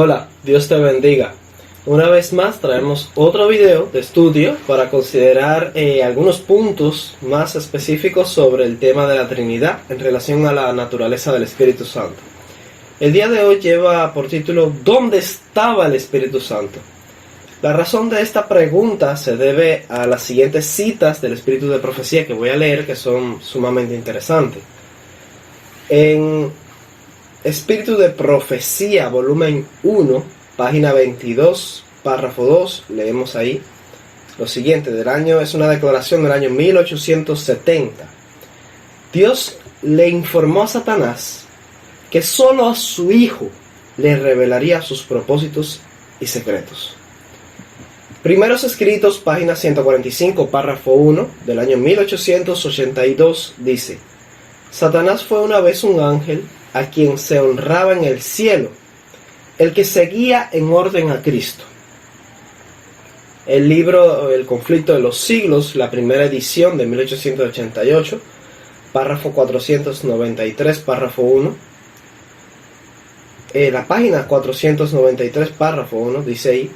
Hola, Dios te bendiga. Una vez más traemos otro video de estudio para considerar algunos puntos más específicos sobre el tema de la Trinidad en relación a la naturaleza del Espíritu Santo. El día de hoy lleva por título ¿Dónde estaba el Espíritu Santo? La razón de esta pregunta se debe a las siguientes citas del Espíritu de Profecía que voy a leer, que son sumamente interesantes. En Espíritu de Profecía, volumen 1, página 22, párrafo 2, leemos ahí lo siguiente. Es una declaración del año 1870. Dios le informó a Satanás que solo a su Hijo le revelaría sus propósitos y secretos. Primeros Escritos, página 145, párrafo 1, del año 1882, dice: Satanás fue una vez un ángel a quien se honraba en el cielo, el que seguía en orden a Cristo. El libro El conflicto de los siglos, la primera edición de 1888, párrafo 493, párrafo 1. La página 493, párrafo 1, dice ahí: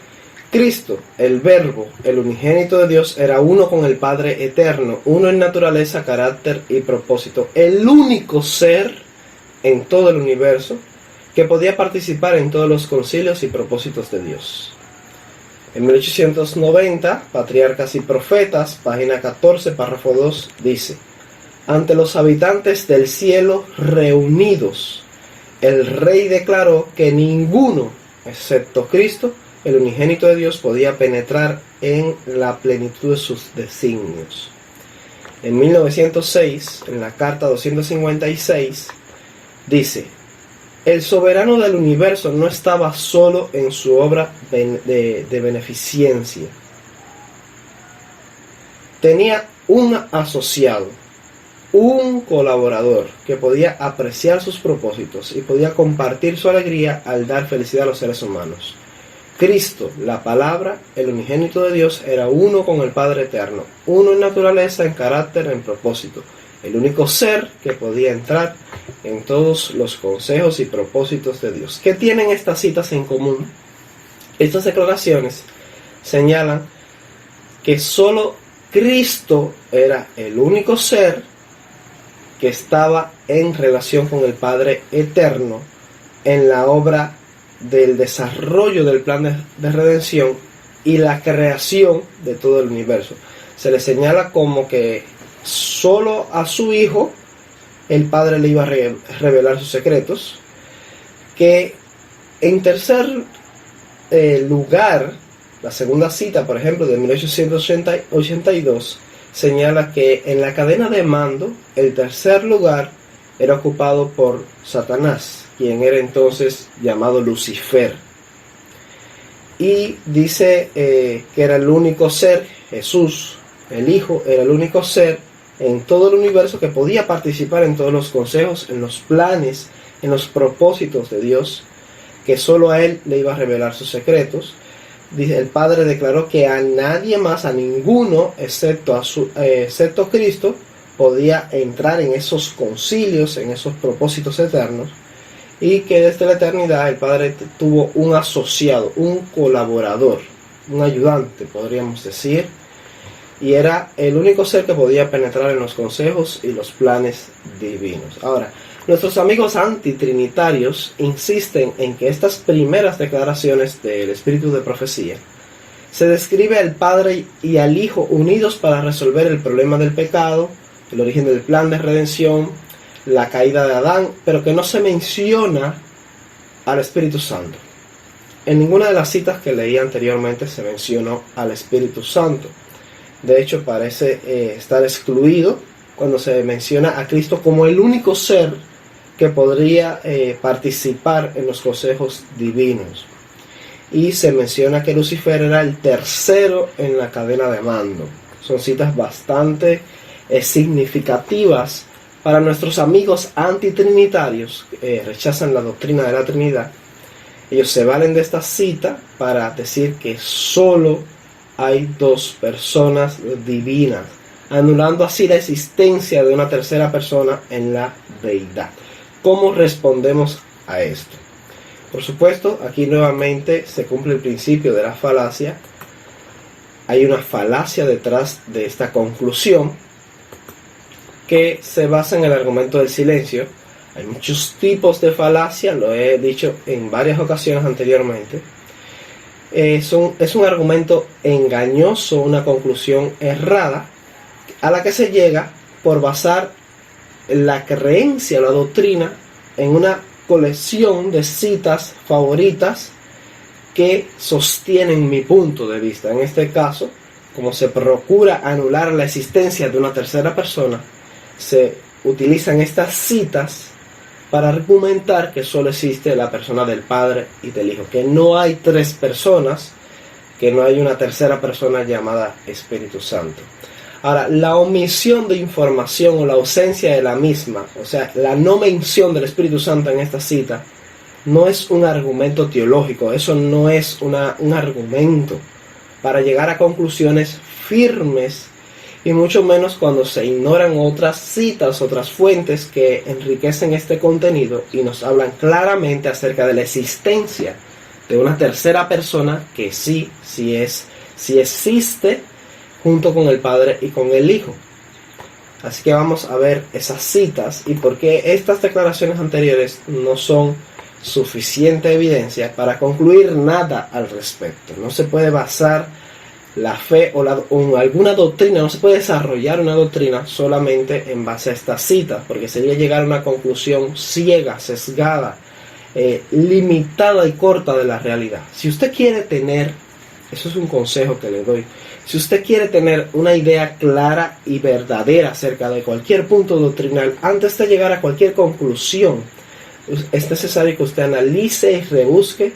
Cristo, el Verbo, el unigénito de Dios, era uno con el Padre eterno, uno en naturaleza, carácter y propósito, el único ser en todo el universo que podía participar en todos los concilios y propósitos de Dios. En 1890, Patriarcas y Profetas, página 14, párrafo 2, dice: ante los habitantes del cielo reunidos, el Rey declaró que ninguno, excepto Cristo, el unigénito de Dios, podía penetrar en la plenitud de sus designios. En 1906, en la carta 256, dice: el soberano del universo no estaba solo en su obra de beneficencia. Tenía un asociado, un colaborador que podía apreciar sus propósitos y podía compartir su alegría al dar felicidad a los seres humanos. Cristo, la palabra, el unigénito de Dios, era uno con el Padre eterno, uno en naturaleza, en carácter, en propósito, el único ser que podía entrar en todos los consejos y propósitos de Dios. ¿Qué tienen estas citas en común? Estas declaraciones señalan que solo Cristo era el único ser que estaba en relación con el Padre eterno en la obra del desarrollo del plan de redención y la creación de todo el universo. Se le señala como que solo a su Hijo el Padre le iba a revelar sus secretos, que en tercer lugar, la segunda cita, por ejemplo, de 1882, señala que en la cadena de mando el tercer lugar era ocupado por Satanás, quien era entonces llamado Lucifer. Y dice que era el único ser, Jesús, el Hijo, era el único ser en todo el universo que podía participar en todos los consejos, en los planes, en los propósitos de Dios, que solo a Él le iba a revelar sus secretos. Dice, el Padre declaró que a nadie más, a ninguno, excepto Cristo, podía entrar en esos concilios, en esos propósitos eternos, y que desde la eternidad el Padre tuvo un asociado, un colaborador, un ayudante, podríamos decir, y era el único ser que podía penetrar en los consejos y los planes divinos. Ahora, nuestros amigos antitrinitarios insisten en que estas primeras declaraciones del Espíritu de Profecía se describe al Padre y al Hijo unidos para resolver el problema del pecado, el origen del plan de redención, la caída de Adán, pero que no se menciona al Espíritu Santo. En ninguna de las citas que leí anteriormente se mencionó al Espíritu Santo. De hecho, parece estar excluido cuando se menciona a Cristo como el único ser que podría participar en los consejos divinos. Y se menciona que Lucifer era el tercero en la cadena de mando. Son citas bastante significativas para nuestros amigos antitrinitarios que rechazan la doctrina de la Trinidad. Ellos se valen de esta cita para decir que solo hay dos personas divinas, anulando así la existencia de una tercera persona en la deidad. ¿Cómo respondemos a esto? Por supuesto, aquí nuevamente se cumple el principio de la falacia. Hay una falacia detrás de esta conclusión que se basa en el argumento del silencio. Hay muchos tipos de falacia, lo he dicho en varias ocasiones anteriormente. Es un argumento engañoso, una conclusión errada a la que se llega por basar la creencia o la doctrina en una colección de citas favoritas que sostienen mi punto de vista. En este caso, como se procura anular la existencia de una tercera persona, se utilizan estas citas para argumentar que solo existe la persona del Padre y del Hijo, que no hay tres personas, que no hay una tercera persona llamada Espíritu Santo. Ahora, la omisión de información o la ausencia de la misma, o sea, la no mención del Espíritu Santo en esta cita, no es un argumento teológico, eso no es un argumento para llegar a conclusiones firmes, y mucho menos cuando se ignoran otras citas, otras fuentes que enriquecen este contenido y nos hablan claramente acerca de la existencia de una tercera persona que sí existe junto con el Padre y con el Hijo. Así que vamos a ver esas citas y por qué estas declaraciones anteriores no son suficiente evidencia para concluir nada al respecto. No se puede basar la fe o alguna doctrina, no se puede desarrollar una doctrina solamente en base a estas citas, porque sería llegar a una conclusión ciega, sesgada, limitada y corta de la realidad. Si usted quiere tener, eso es un consejo que le doy, si usted quiere tener una idea clara y verdadera acerca de cualquier punto doctrinal, antes de llegar a cualquier conclusión, es necesario que usted analice y rebusque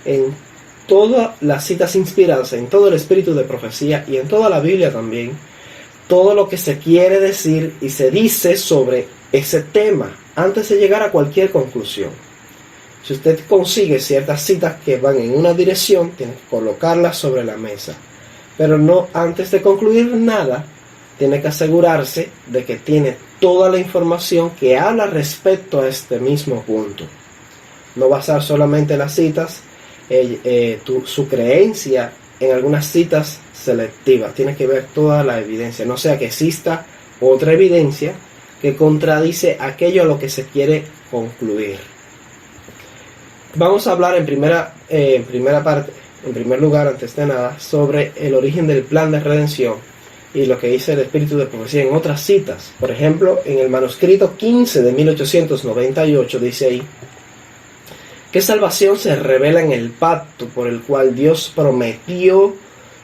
en todas las citas inspiradas, en todo el espíritu de profecía y en toda la Biblia también, todo lo que se quiere decir y se dice sobre ese tema antes de llegar a cualquier conclusión. Si usted consigue ciertas citas que van en una dirección, tiene que colocarlas sobre la mesa, pero no antes de concluir nada, tiene que asegurarse de que tiene toda la información que habla respecto a este mismo punto. No basar solamente las citas, su creencia en algunas citas selectivas. Tiene que ver toda la evidencia, no sea que exista otra evidencia que contradice aquello a lo que se quiere concluir. Vamos a hablar en primer lugar, antes de nada, sobre el origen del plan de redención y lo que dice el espíritu de profecía en otras citas. Por ejemplo, en el manuscrito 15 de 1898 dice ahí: ¿qué salvación se revela en el pacto por el cual Dios prometió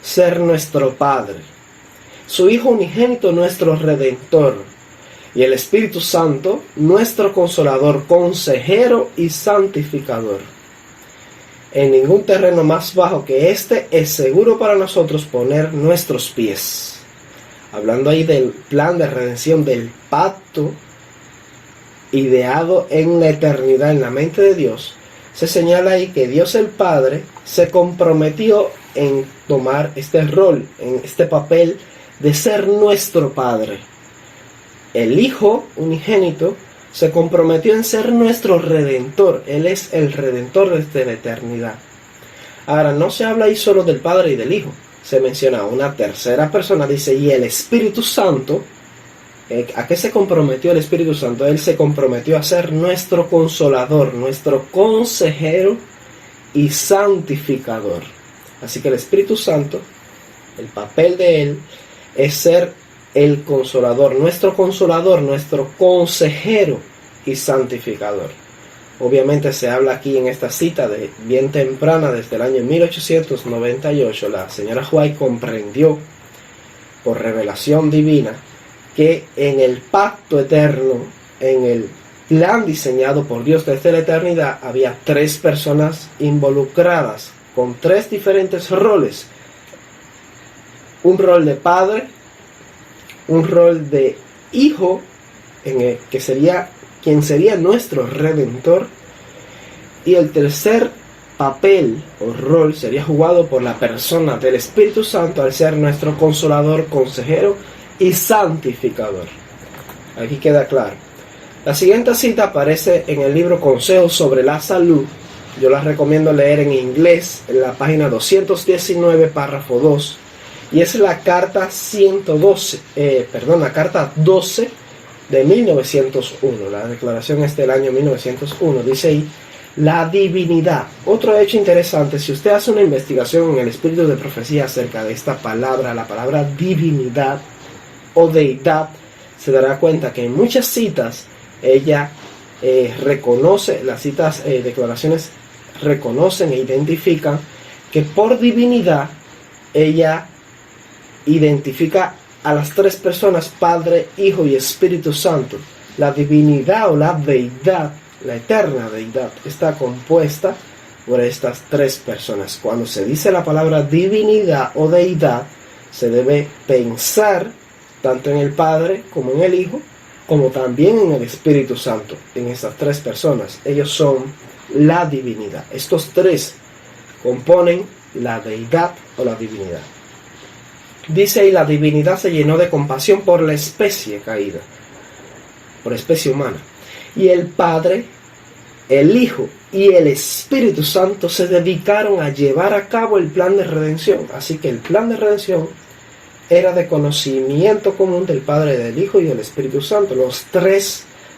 ser nuestro Padre, su Hijo unigénito nuestro Redentor, y el Espíritu Santo nuestro Consolador, Consejero y Santificador? En ningún terreno más bajo que este es seguro para nosotros poner nuestros pies. Hablando ahí del plan de redención, del pacto ideado en la eternidad, en la mente de Dios, se señala ahí que Dios el Padre se comprometió en tomar este rol, en este papel de ser nuestro Padre. El Hijo unigénito se comprometió en ser nuestro Redentor. Él es el Redentor desde la eternidad. Ahora, no se habla ahí solo del Padre y del Hijo. Se menciona una tercera persona, dice, y el Espíritu Santo. ¿A qué se comprometió el Espíritu Santo? Él se comprometió a ser nuestro Consolador, nuestro Consejero y Santificador. Así que el Espíritu Santo, el papel de él es ser el Consolador, nuestro Consejero y Santificador. Obviamente se habla aquí en esta cita de bien temprana, desde el año 1898, la señora White comprendió por revelación divina que en el pacto eterno, en el plan diseñado por Dios desde la eternidad, había tres personas involucradas con tres diferentes roles: un rol de padre, un rol de hijo, que sería quien sería nuestro Redentor, y el tercer papel o rol sería jugado por la persona del Espíritu Santo al ser nuestro Consolador, Consejero y Santificador. Aquí queda claro. La siguiente cita aparece en el libro Consejos sobre la Salud, Yo la recomiendo leer en inglés, en la página 219, párrafo 2. Y es la carta 12 de 1901. La declaración es del año 1901. Dice ahí, la divinidad. Otro hecho interesante, si usted hace una investigación en el espíritu de profecía acerca de esta palabra, la palabra divinidad o deidad, se dará cuenta que en muchas citas ella reconoce, las citas, declaraciones reconocen e identifican que por divinidad ella identifica a las tres personas, Padre, Hijo y Espíritu Santo. La divinidad o la deidad, la eterna deidad, está compuesta por estas tres personas. Cuando se dice la palabra divinidad o deidad, se debe pensar tanto en el Padre como en el Hijo, como también en el Espíritu Santo, en estas tres personas. Ellos son la divinidad. Estos tres componen la deidad o la divinidad. Dice ahí, la divinidad se llenó de compasión por la especie caída, por la especie humana. Y el Padre, el Hijo y el Espíritu Santo se dedicaron a llevar a cabo el plan de redención. Así que el plan de redención era de conocimiento común del Padre, del Hijo y del Espíritu Santo.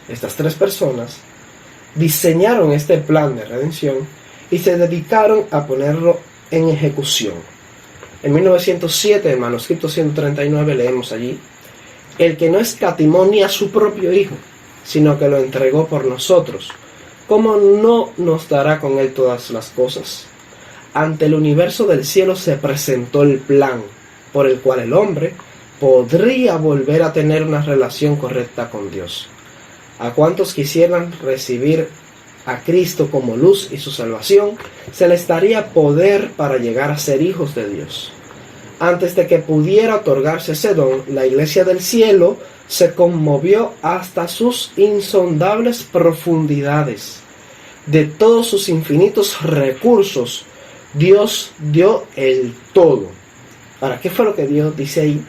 Estas tres personas diseñaron este plan de redención y se dedicaron a ponerlo en ejecución. En 1907, en manuscrito 139, leemos allí: el que no escatimó ni a su propio Hijo, sino que lo entregó por nosotros, ¿cómo no nos dará con él todas las cosas? Ante el universo del cielo se presentó el plan por el cual el hombre podría volver a tener una relación correcta con Dios. A cuantos quisieran recibir a Cristo como luz y su salvación, se les daría poder para llegar a ser hijos de Dios. Antes de que pudiera otorgarse ese don, la Iglesia del cielo se conmovió hasta sus insondables profundidades. De todos sus infinitos recursos, Dios dio el todo. ¿Para qué fue lo que Dios dice ahí?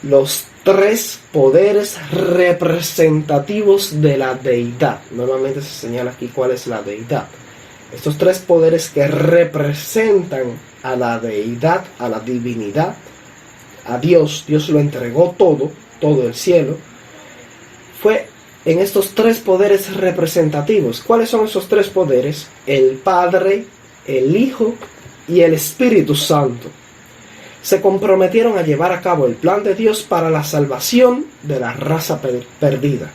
Los tres poderes representativos de la deidad. Normalmente se señala aquí cuál es la deidad. Estos tres poderes que representan a la deidad, a la divinidad, a Dios. Dios lo entregó todo el cielo. Fue en estos tres poderes representativos. ¿Cuáles son esos tres poderes? El Padre, el Hijo y el Espíritu Santo. Se comprometieron a llevar a cabo el plan de Dios para la salvación de la raza perdida.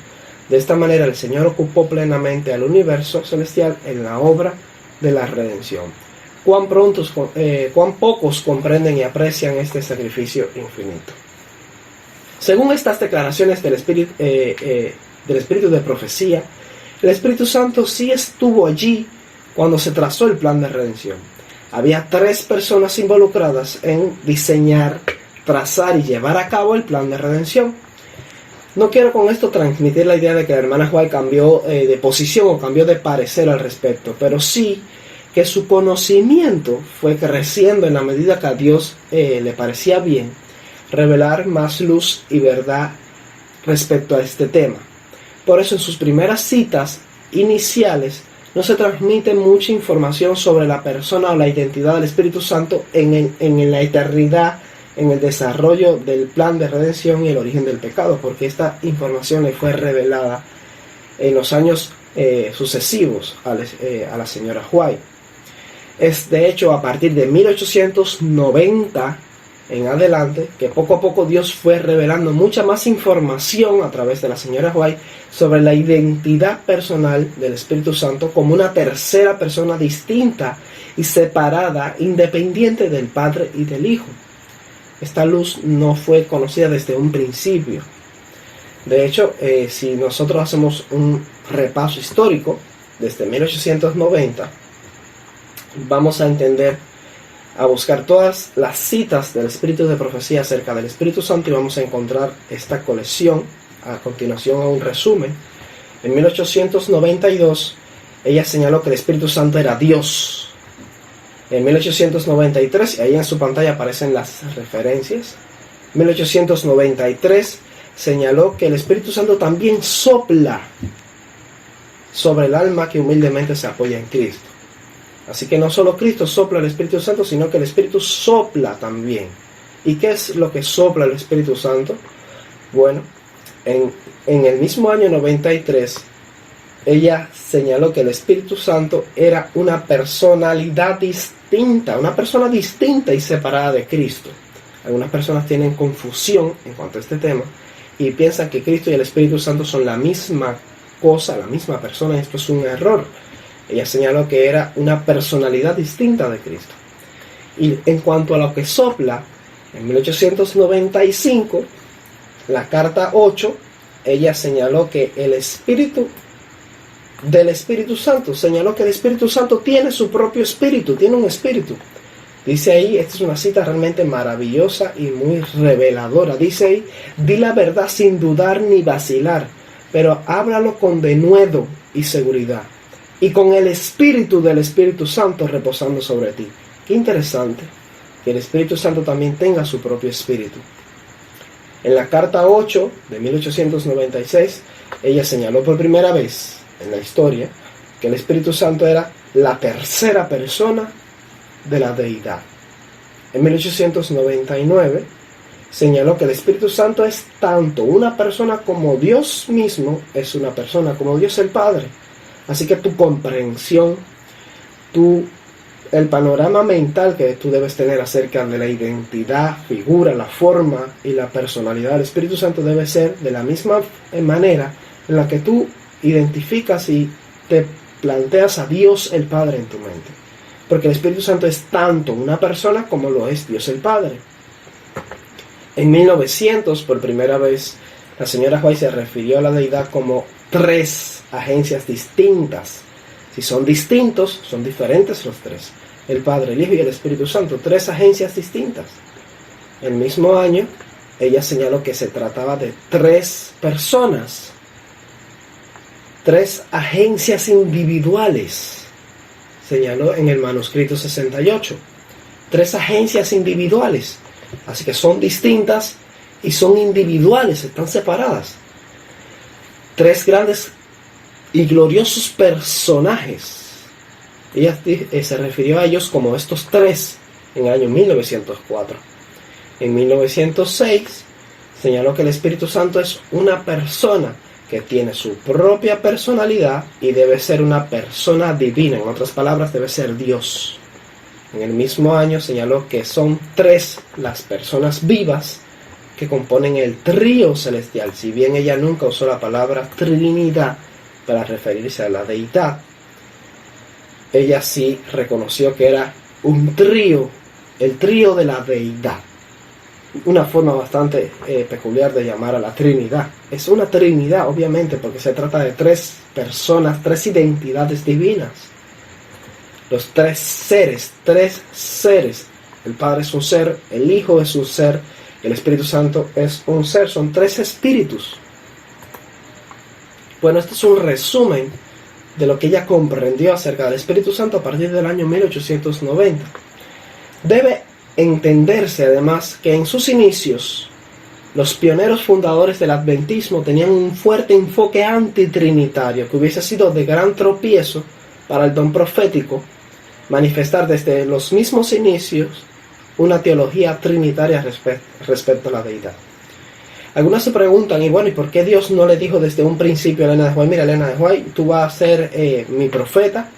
De esta manera el Señor ocupó plenamente al universo celestial en la obra de la redención. Cuán pocos comprenden y aprecian este sacrificio infinito. Según estas declaraciones del Espíritu de profecía, el Espíritu Santo sí estuvo allí cuando se trazó el plan de redención. Había tres personas involucradas en diseñar, trazar y llevar a cabo el plan de redención. No quiero con esto transmitir la idea de que la hermana White cambió de posición o cambió de parecer al respecto, pero sí que su conocimiento fue creciendo en la medida que a Dios le parecía bien revelar más luz y verdad respecto a este tema. Por eso en sus primeras citas iniciales no se transmite mucha información sobre la persona o la identidad del Espíritu Santo en la eternidad, en el desarrollo del plan de redención y el origen del pecado, porque esta información le fue revelada en los años sucesivos a la señora White. Es de hecho a partir de 1890 en adelante que poco a poco Dios fue revelando mucha más información a través de la señora White sobre la identidad personal del Espíritu Santo como una tercera persona distinta y separada, independiente del Padre y del Hijo. Esta luz no fue conocida desde un principio. De hecho, si nosotros hacemos un repaso histórico desde 1890, vamos a buscar todas las citas del Espíritu de profecía acerca del Espíritu Santo y vamos a encontrar esta colección. A continuación, a un resumen. En 1892, ella señaló que el Espíritu Santo era Dios. En 1893, y ahí en su pantalla aparecen las referencias, 1893 señaló que el Espíritu Santo también sopla sobre el alma que humildemente se apoya en Cristo. Así que no solo Cristo sopla el Espíritu Santo, sino que el Espíritu sopla también. ¿Y qué es lo que sopla el Espíritu Santo? Bueno, en el mismo año 93, ella señaló que el Espíritu Santo era una personalidad distinta, una persona distinta y separada de Cristo. Algunas personas tienen confusión en cuanto a este tema y piensan que Cristo y el Espíritu Santo son la misma cosa, la misma persona, y esto es un error. Ella señaló que era una personalidad distinta de Cristo. Y en cuanto a lo que sopla, en 1895, la carta 8, ella señaló que el Espíritu del Espíritu Santo, señaló que el Espíritu Santo tiene su propio espíritu, tiene un espíritu. Dice ahí, esta es una cita realmente maravillosa y muy reveladora. Dice ahí, di la verdad sin dudar ni vacilar, pero háblalo con denuedo y seguridad, y con el espíritu del Espíritu Santo reposando sobre ti. Qué interesante que el Espíritu Santo también tenga su propio espíritu. En la carta 8 de 1896, ella señaló por primera vez en la historia que el Espíritu Santo era la tercera persona de la deidad. En 1899 señaló que el Espíritu Santo es tanto una persona como Dios mismo es una persona, como Dios el Padre. Así que tu comprensión, el panorama mental que tú debes tener acerca de la identidad, figura, la forma y la personalidad del Espíritu Santo debe ser de la misma manera en la que tú identificas y te planteas a Dios el Padre en tu mente. Porque el Espíritu Santo es tanto una persona como lo es Dios el Padre. En 1900, por primera vez, la señora White se refirió a la deidad como tres agencias distintas. Si son distintos, son diferentes los tres. El Padre, el Hijo y el Espíritu Santo, tres agencias distintas. El mismo año, ella señaló que se trataba de tres personas, tres agencias individuales. Señaló en el manuscrito 68, tres agencias individuales. Así que son distintas y son individuales, están separadas. Tres grandes y gloriosos personajes. Ella se refirió a ellos como estos tres en el año 1904. En 1906 señaló que el Espíritu Santo es una persona que tiene su propia personalidad y debe ser una persona divina. En otras palabras, debe ser Dios. En el mismo año señaló que son tres las personas vivas que componen el trío celestial. Si bien ella nunca usó la palabra Trinidad para referirse a la deidad, ella sí reconoció que era un trío, el trío de la deidad. Una forma bastante peculiar de llamar a la Trinidad. Es una Trinidad, obviamente, porque se trata de tres personas, tres identidades divinas. Los tres seres. El Padre es un ser, el Hijo es un ser, el Espíritu Santo es un ser. Son tres espíritus. Bueno, este es un resumen de lo que ella comprendió acerca del Espíritu Santo a partir del año 1890. Debe entenderse además que en sus inicios los pioneros fundadores del adventismo tenían un fuerte enfoque antitrinitario que hubiese sido de gran tropiezo para el don profético manifestar desde los mismos inicios una teología trinitaria respecto a la deidad. Algunos se preguntan, ¿y por qué Dios no le dijo desde un principio a Elena de White, mira Elena de White, tú vas a ser mi profeta?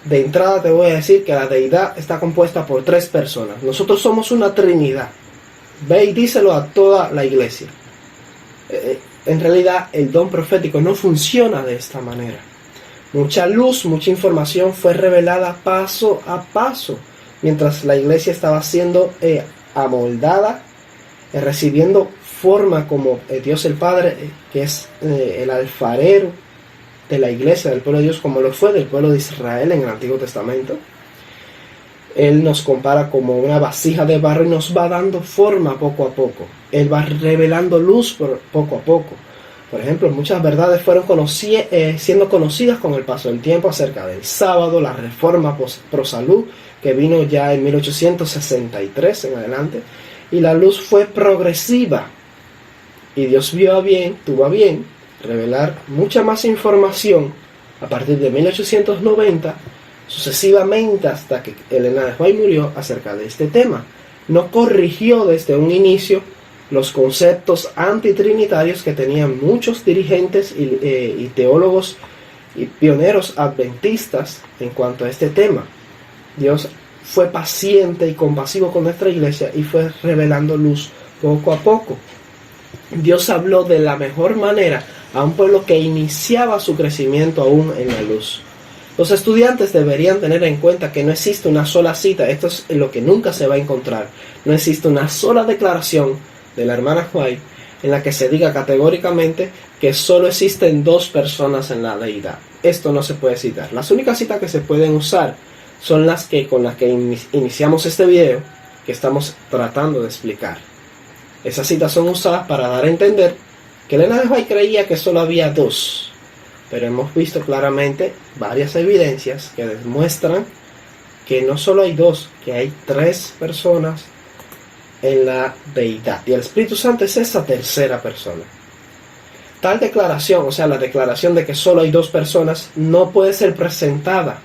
De entrada te voy a decir que la deidad está compuesta por tres personas. Nosotros somos una trinidad. Ve y díselo a toda la iglesia. En realidad el don profético no funciona de esta manera. Mucha luz, mucha información fue revelada paso a paso, mientras la iglesia estaba siendo amoldada, recibiendo forma como Dios el Padre, que es el alfarero de la iglesia, del pueblo de Dios, como lo fue del pueblo de Israel en el Antiguo Testamento. Él nos compara como una vasija de barro y nos va dando forma poco a poco. Él va revelando luz poco a poco. Por ejemplo, muchas verdades fueron siendo conocidas con el paso del tiempo acerca del sábado, la reforma pro salud, que vino ya en 1863 en adelante, y la luz fue progresiva. Y Dios tuvo a bien revelar mucha más información a partir de 1890 sucesivamente hasta que Elena de White murió acerca de este tema. No corrigió desde un inicio los conceptos antitrinitarios que tenían muchos dirigentes y teólogos y pioneros adventistas en cuanto a este tema. Dios fue paciente y compasivo con nuestra iglesia y fue revelando luz poco a poco. Dios habló de la mejor manera a un pueblo que iniciaba su crecimiento aún en la luz. Los estudiantes deberían tener en cuenta que no existe una sola cita, esto es lo que nunca se va a encontrar. No existe una sola declaración de la hermana White en la que se diga categóricamente que solo existen dos personas en la deidad. Esto no se puede citar. Las únicas citas que se pueden usar son las que con las que iniciamos este video que estamos tratando de explicar. Esas citas son usadas para dar a entender que Elena de White creía que solo había dos, pero hemos visto claramente varias evidencias que demuestran que no solo hay dos, que hay tres personas en la deidad, y el Espíritu Santo es esa tercera persona. Tal declaración, o sea, la declaración de que solo hay dos personas, no puede ser presentada,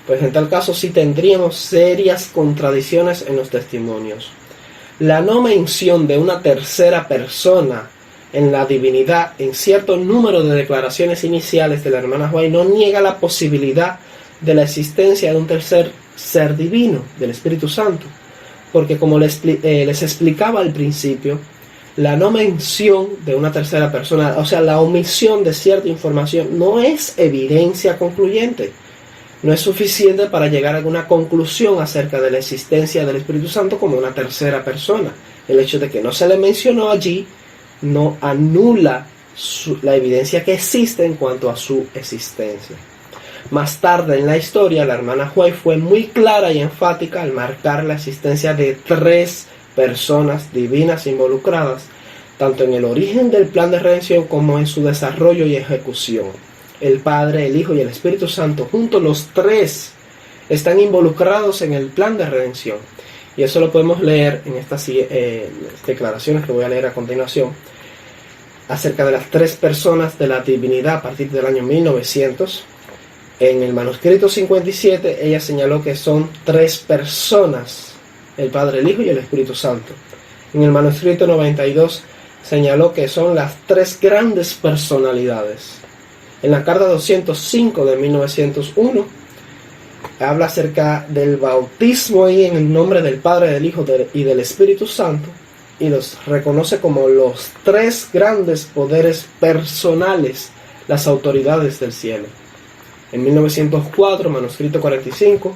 pues en tal caso sí tendríamos serias contradicciones en los testimonios. La no mención de una tercera persona en la divinidad en cierto número de declaraciones iniciales de la hermana White no niega la posibilidad de la existencia de un tercer ser divino, del Espíritu Santo, porque como les explicaba al principio, la no mención de una tercera persona, o sea, la omisión de cierta información, no es evidencia concluyente. No es suficiente para llegar a alguna conclusión acerca de la existencia del Espíritu Santo como una tercera persona. El hecho de que no se le mencionó allí no anula la evidencia que existe en cuanto a su existencia. Más tarde en la historia, la hermana White fue muy clara y enfática al marcar la existencia de tres personas divinas involucradas, tanto en el origen del plan de redención como en su desarrollo y ejecución. El Padre, el Hijo y el Espíritu Santo, juntos los tres, están involucrados en el plan de redención. Y eso lo podemos leer en estas declaraciones que voy a leer a continuación, acerca de las tres personas de la divinidad a partir del año 1900. En el manuscrito 57, ella señaló que son tres personas, el Padre, el Hijo y el Espíritu Santo. En el manuscrito 92, señaló que son las tres grandes personalidades. En la carta 205 de 1901, habla acerca del bautismo y en el nombre del Padre, del Hijo y del Espíritu Santo, y los reconoce como los tres grandes poderes personales, las autoridades del cielo. En 1904, manuscrito 45,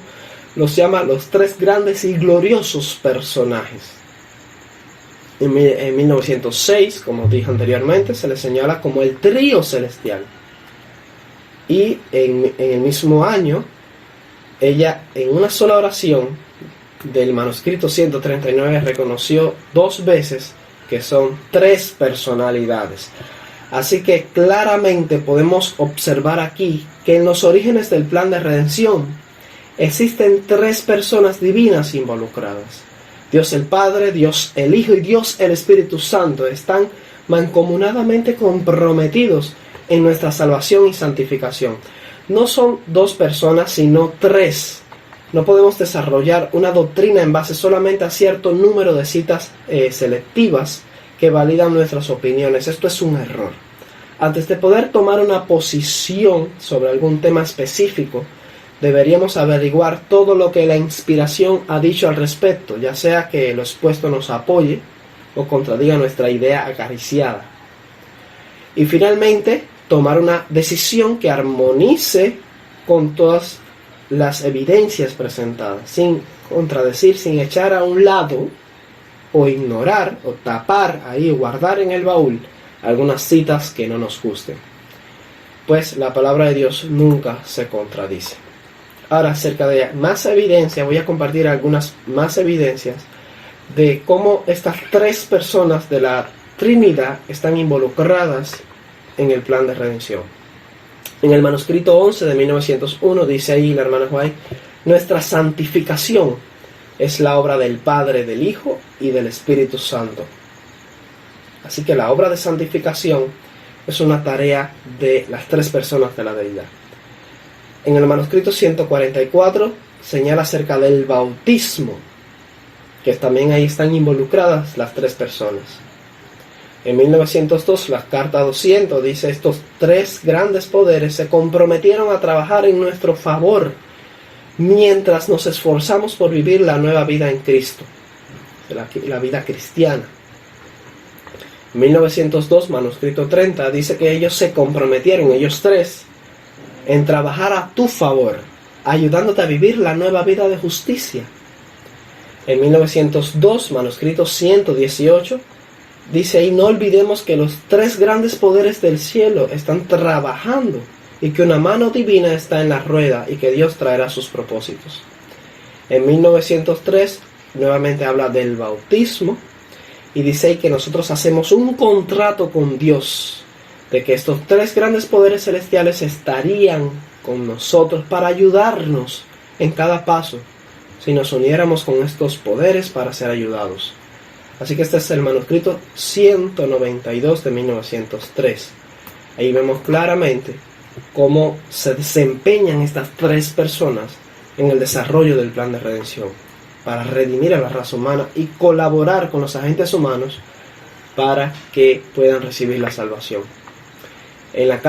los llama los tres grandes y gloriosos personajes. En 1906, como dije anteriormente, se le señala como el trío celestial. Y en el mismo año, ella en una sola oración del manuscrito 139 reconoció dos veces que son tres personalidades. Así que claramente podemos observar aquí que en los orígenes del plan de redención existen tres personas divinas involucradas. Dios el Padre, Dios el Hijo y Dios el Espíritu Santo están mancomunadamente comprometidos en nuestra salvación y santificación. No son dos personas, sino tres. No podemos desarrollar una doctrina en base solamente a cierto número de citas selectivas que validan nuestras opiniones. Esto es un error. Antes de poder tomar una posición sobre algún tema específico, deberíamos averiguar todo lo que la inspiración ha dicho al respecto, ya sea que lo expuesto nos apoye o contradiga nuestra idea acariciada. Y finalmente, tomar una decisión que armonice con todas las evidencias presentadas, sin contradecir, sin echar a un lado o ignorar o tapar ahí, guardar en el baúl algunas citas que no nos gusten, pues la palabra de Dios nunca se contradice. Ahora, acerca de más evidencia, voy a compartir algunas más evidencias de cómo estas tres personas de la Trinidad están involucradas en el plan de redención. En el manuscrito 11 de 1901 dice ahí la hermana White: nuestra santificación es la obra del Padre, del Hijo y del Espíritu Santo. Así que la obra de santificación es una tarea de las tres personas de la deidad. En el manuscrito 144 señala acerca del bautismo, que también ahí están involucradas las tres personas. En 1902, la carta 200 dice: estos tres grandes poderes se comprometieron a trabajar en nuestro favor mientras nos esforzamos por vivir la nueva vida en Cristo, la vida cristiana. En 1902, manuscrito 30, dice que ellos se comprometieron, ellos tres, en trabajar a tu favor, ayudándote a vivir la nueva vida de justicia. En 1902, manuscrito 118, dice ahí: no olvidemos que los tres grandes poderes del cielo están trabajando y que una mano divina está en la rueda y que Dios traerá sus propósitos. En 1903, nuevamente habla del bautismo y dice ahí que nosotros hacemos un contrato con Dios de que estos tres grandes poderes celestiales estarían con nosotros para ayudarnos en cada paso si nos uniéramos con estos poderes para ser ayudados. Así que este es el manuscrito 192 de 1903. Ahí vemos claramente cómo se desempeñan estas tres personas en el desarrollo del plan de redención para redimir a la raza humana y colaborar con los agentes humanos para que puedan recibir la salvación. En la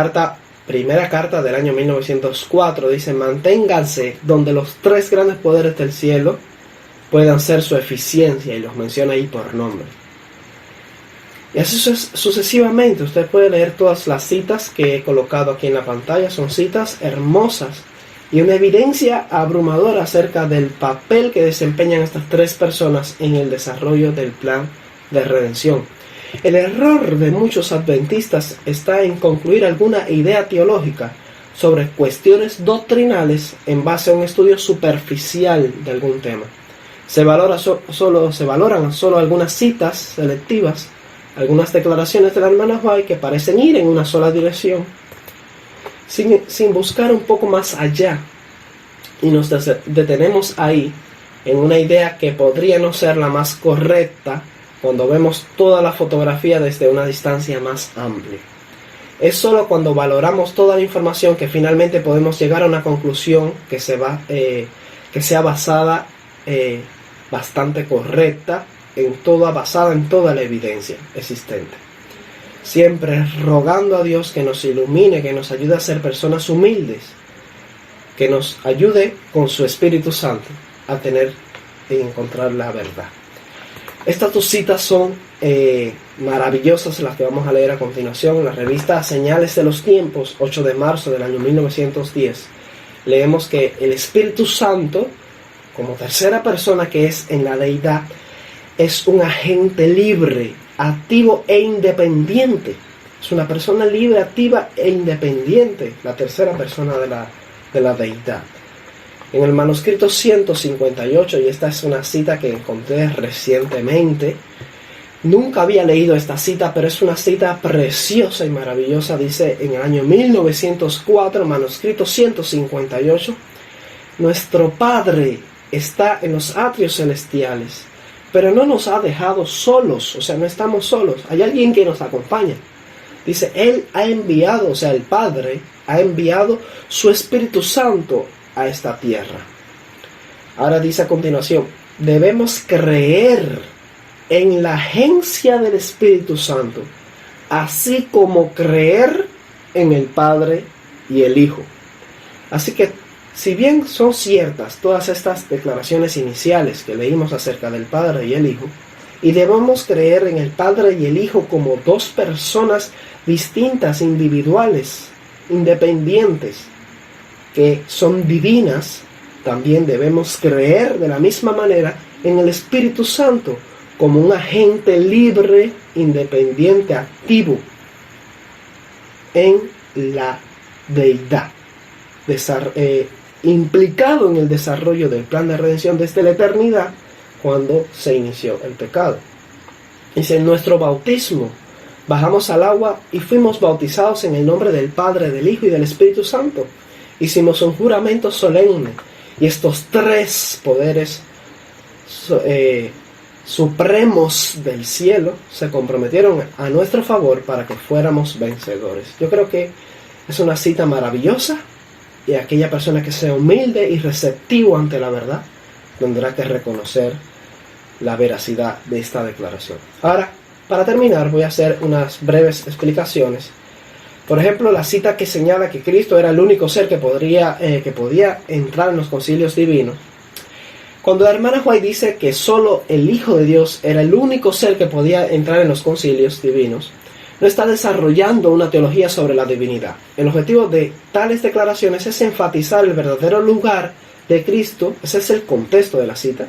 primera carta del año 1904 dice: manténganse donde los tres grandes poderes del cielo puedan ser su eficiencia, y los menciona ahí por nombre. Y así sucesivamente. Usted puede leer todas las citas que he colocado aquí en la pantalla. Son citas hermosas y una evidencia abrumadora acerca del papel que desempeñan estas tres personas en el desarrollo del plan de redención. El error de muchos adventistas está en concluir alguna idea teológica sobre cuestiones doctrinales en base a un estudio superficial de algún tema. Se valoran solo algunas citas selectivas, algunas declaraciones de la hermana White que parecen ir en una sola dirección, sin buscar un poco más allá, y nos detenemos ahí en una idea que podría no ser la más correcta cuando vemos toda la fotografía desde una distancia más amplia. Es solo cuando valoramos toda la información que finalmente podemos llegar a una conclusión que sea basada bastante correcta, basada en toda la evidencia existente. Siempre rogando a Dios que nos ilumine, que nos ayude a ser personas humildes, que nos ayude con su Espíritu Santo a tener y encontrar la verdad. Estas dos citas son maravillosas, las que vamos a leer a continuación. En la revista Señales de los Tiempos, 8 de marzo del año 1910, leemos que el Espíritu Santo, como tercera persona que es en la deidad, es un agente libre, activo e independiente. Es una persona libre, activa e independiente, la tercera persona de la deidad. En el manuscrito 158, y esta es una cita que encontré recientemente, nunca había leído esta cita, pero es una cita preciosa y maravillosa. Dice en el año 1904, manuscrito 158, nuestro Padre está en los atrios celestiales, pero no nos ha dejado solos, o sea, no estamos solos, hay alguien que nos acompaña. Dice, Él ha enviado, o sea, el Padre ha enviado su Espíritu Santo a esta tierra. Ahora dice a continuación, debemos creer en la agencia del Espíritu Santo, así como creer en el Padre y el Hijo. Así que, si bien son ciertas todas estas declaraciones iniciales que leímos acerca del Padre y el Hijo, y debemos creer en el Padre y el Hijo como dos personas distintas, individuales, independientes, que son divinas, también debemos creer de la misma manera en el Espíritu Santo como un agente libre, independiente, activo en la deidad, implicado en el desarrollo del plan de redención desde la eternidad, cuando se inició el pecado. Dice, en nuestro bautismo bajamos al agua y fuimos bautizados en el nombre del Padre, del Hijo y del Espíritu Santo. Hicimos un juramento solemne, y estos tres poderes supremos del cielo se comprometieron a nuestro favor para que fuéramos vencedores. Yo creo que es una cita maravillosa y aquella persona que sea humilde y receptivo ante la verdad tendrá que reconocer la veracidad de esta declaración. Ahora, para terminar, voy a hacer unas breves explicaciones. Por ejemplo, la cita que señala que Cristo era el único ser que podía entrar en los concilios divinos. Cuando la hermana White dice que solo el Hijo de Dios era el único ser que podía entrar en los concilios divinos, no está desarrollando una teología sobre la divinidad. El objetivo de tales declaraciones es enfatizar el verdadero lugar de Cristo. Ese es el contexto de la cita.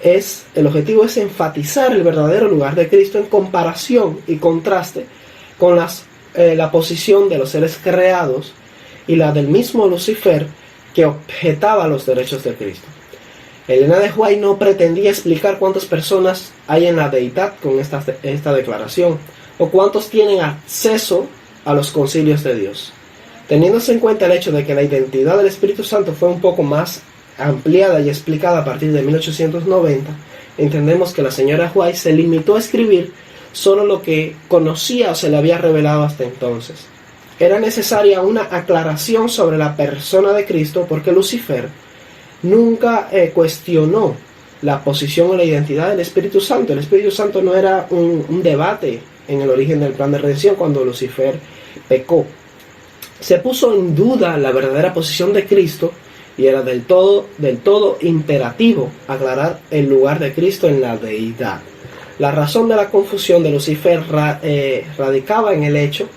El objetivo es enfatizar el verdadero lugar de Cristo en comparación y contraste con la posición de los seres creados y la del mismo Lucifer, que objetaba los derechos de Cristo. Elena de White no pretendía explicar cuántas personas hay en la deidad con esta declaración, o cuántos tienen acceso a los concilios de Dios. Teniéndose en cuenta el hecho de que la identidad del Espíritu Santo fue un poco más ampliada y explicada a partir de 1890, entendemos que la señora White se limitó a escribir solo lo que conocía o se le había revelado hasta entonces. Era necesaria una aclaración sobre la persona de Cristo, porque Lucifer nunca cuestionó la posición o la identidad del Espíritu Santo. El Espíritu Santo no era un debate en el origen del plan de redención cuando Lucifer pecó. Se puso en duda la verdadera posición de Cristo y era del todo imperativo aclarar el lugar de Cristo en la deidad. La razón de la confusión de Lucifer radicaba en el hecho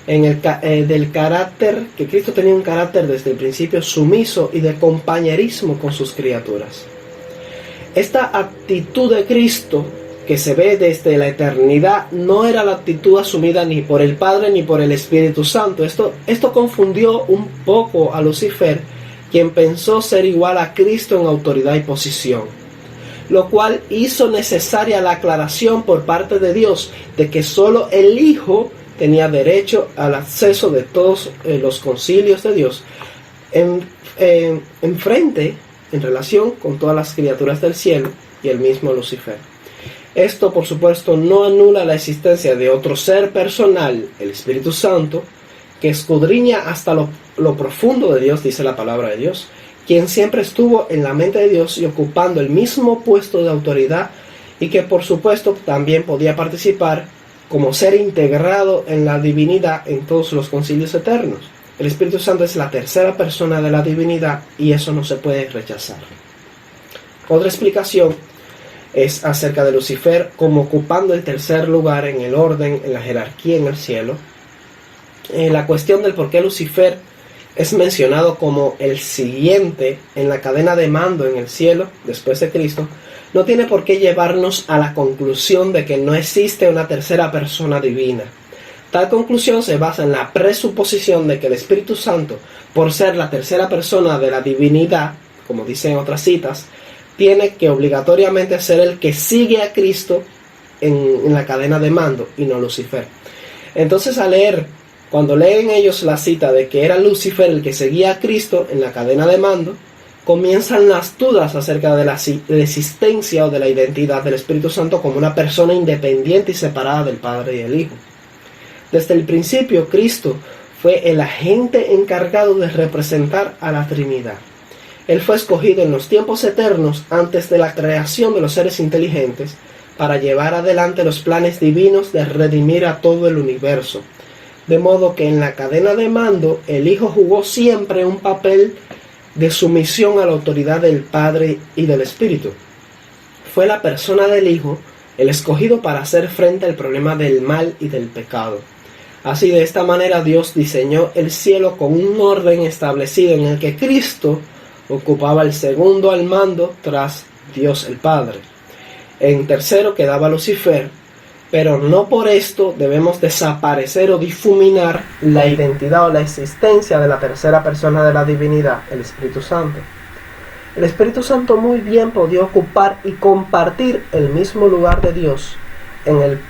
del carácter, que Cristo tenía un carácter desde el principio sumiso y de compañerismo con sus criaturas. Esta actitud de Cristo, que se ve desde la eternidad, no era la actitud asumida ni por el Padre ni por el Espíritu Santo. Esto confundió un poco a Lucifer, quien pensó ser igual a Cristo en autoridad y posición, lo cual hizo necesaria la aclaración por parte de Dios de que solo el Hijo tenía derecho al acceso de todos los concilios de Dios en relación con todas las criaturas del cielo y el mismo Lucifer. Esto, por supuesto, no anula la existencia de otro ser personal, el Espíritu Santo, que escudriña hasta lo profundo de Dios, dice la palabra de Dios, quien siempre estuvo en la mente de Dios y ocupando el mismo puesto de autoridad, y que por supuesto también podía participar como ser integrado en la divinidad en todos los concilios eternos. El Espíritu Santo es la tercera persona de la divinidad y eso no se puede rechazar. Otra explicación es acerca de Lucifer como ocupando el tercer lugar en el orden, en la jerarquía en el cielo. La cuestión del por qué Lucifer es mencionado como el siguiente en la cadena de mando en el cielo después de Cristo no tiene por qué llevarnos a la conclusión de que no existe una tercera persona divina. Tal conclusión se basa en la presuposición de que el Espíritu Santo, por ser la tercera persona de la divinidad, como dicen otras citas, tiene que obligatoriamente ser el que sigue a Cristo en la cadena de mando y no Lucifer. Entonces, cuando leen ellos la cita de que era Lucifer el que seguía a Cristo en la cadena de mando, comienzan las dudas acerca de la existencia o de la identidad del Espíritu Santo como una persona independiente y separada del Padre y el Hijo. Desde el principio, Cristo fue el agente encargado de representar a la Trinidad. Él fue escogido en los tiempos eternos antes de la creación de los seres inteligentes para llevar adelante los planes divinos de redimir a todo el universo. De modo que en la cadena de mando el Hijo jugó siempre un papel de sumisión a la autoridad del Padre y del Espíritu. Fue la persona del Hijo el escogido para hacer frente al problema del mal y del pecado. Así, de esta manera, Dios diseñó el cielo con un orden establecido en el que Cristo ocupaba el segundo al mando tras Dios el Padre. En tercero quedaba Lucifer, pero no por esto debemos desaparecer o difuminar la identidad o la existencia de la tercera persona de la divinidad, el Espíritu Santo. El Espíritu Santo muy bien podía ocupar y compartir el mismo lugar de Dios,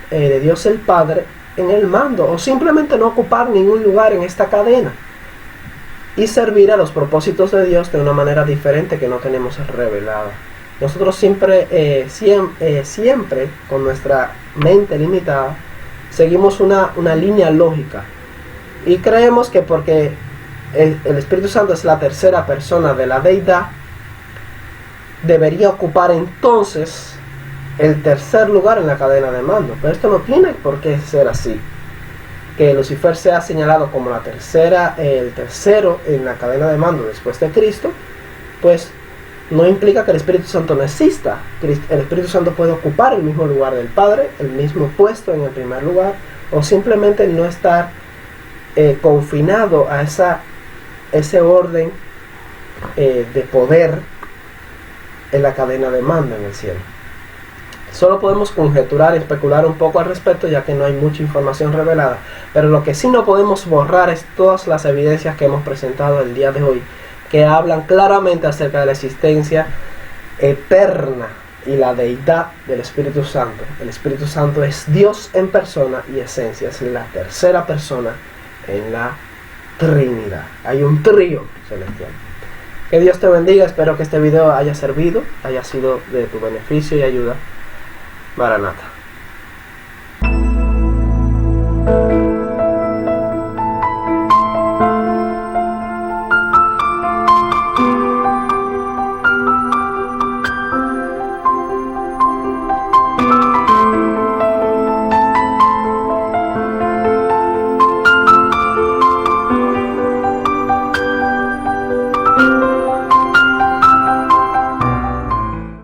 de Dios el Padre, en el mando, o simplemente no ocupar ningún lugar en esta cadena y servir a los propósitos de Dios de una manera diferente que no tenemos revelada. Nosotros siempre con nuestra mente limitada seguimos una línea lógica y creemos que porque el Espíritu Santo es la tercera persona de la deidad, debería ocupar entonces el tercer lugar en la cadena de mando. Pero esto no tiene por qué ser así. Que Lucifer sea señalado como el tercero en la cadena de mando después de Cristo, pues no implica que el Espíritu Santo no exista. El Espíritu Santo puede ocupar el mismo lugar del Padre, el mismo puesto en el primer lugar, o simplemente no estar confinado a ese orden de poder en la cadena de mando en el cielo. Solo podemos conjeturar y especular un poco al respecto, ya que no hay mucha información revelada, pero lo que sí no podemos borrar es todas las evidencias que hemos presentado el día de hoy, que hablan claramente acerca de la existencia eterna y la deidad del Espíritu Santo. El Espíritu Santo es Dios en persona y esencia, es la tercera persona en la Trinidad. Hay un trío celestial. Que Dios te bendiga, espero que este video haya servido, haya sido de tu beneficio y ayuda. Maranatha.